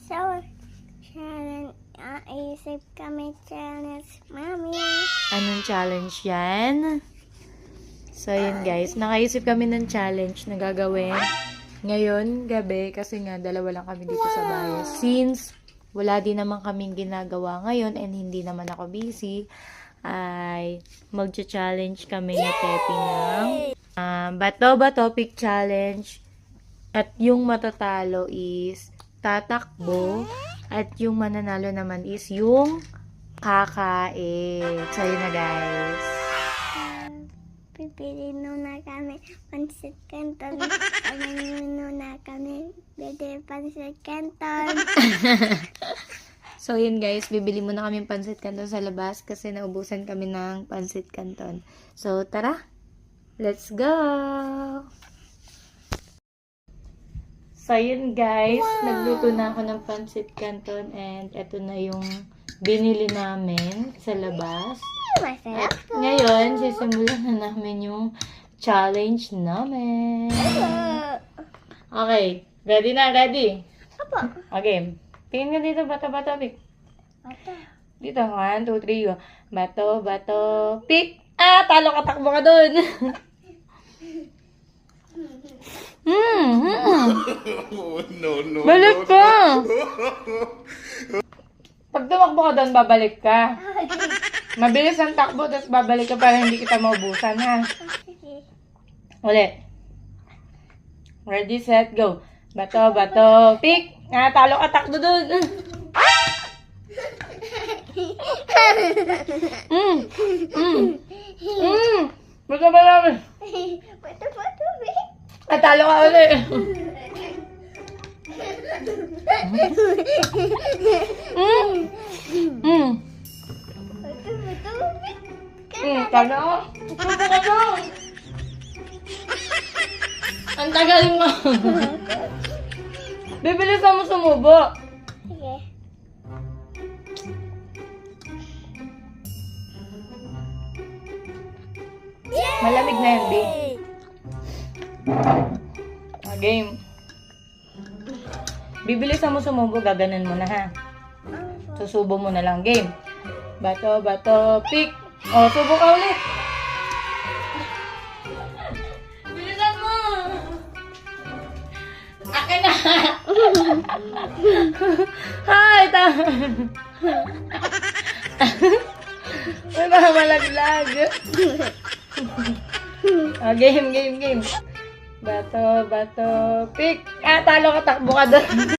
So, challenge, isip kami challenge, Mami. Anong challenge yan? So, yun guys. Nakaisip kami ng challenge na gagawin ngayon, gabi. Kasi nga, dalawa lang kami dito sa bahay. Since, wala din naman kaming ginagawa ngayon and hindi naman ako busy, ay magcha-challenge kami ni Pepi ng bato-bato pick challenge. At yung matatalo is tatakbo. At yung mananalo naman is yung kakain. So, yun na guys. Pipili muna kami pansit canton. Pamili muna kami bili pansit canton. So, yun guys. Bibili muna kami pansit canton sa labas kasi naubusan kami ng pansit canton. So, tara. Let's go! So, yun guys. Nagluto na ako ng pansit canton and eto na yung binili namin sa labas. Masarap po. Ngayon, sisimulan na namin yung challenge namin. Okay. Ready na? Ready? Apo. Okay. Tingin ka dito, bato-bato, pick. Apo. Dito, 1, 2, 3, go. Bato-bato, pick. Ah, talo ka, takbo ka dun. No. Balik ka. Pag tumakbo ka doon, babalik ka. Mabilis ang takbo, tapos babalik ka para hindi kita maubusan, ha? Ulit. Ready, set, go. Bato, bato, pick. Ah, talo ka, takbo doon. Bato ba namin? Bato-bato, Ah, talo ka ulit. Talo ka. Tupo ka doon. Ang tagal mo. Bibilisan mo sumubo. Sige. Malamig na yan, B. Game. Bibilisan mo sumubo, gaganan mo na, ha? Susubo mo na lang. Game. Bato, bato, pick. O, subo ka ulit. Bilisan mo. Akin na. Hi, May mga malaglag. Game. Bato, bato, pick. Ah, talo ka, takbo ka doon.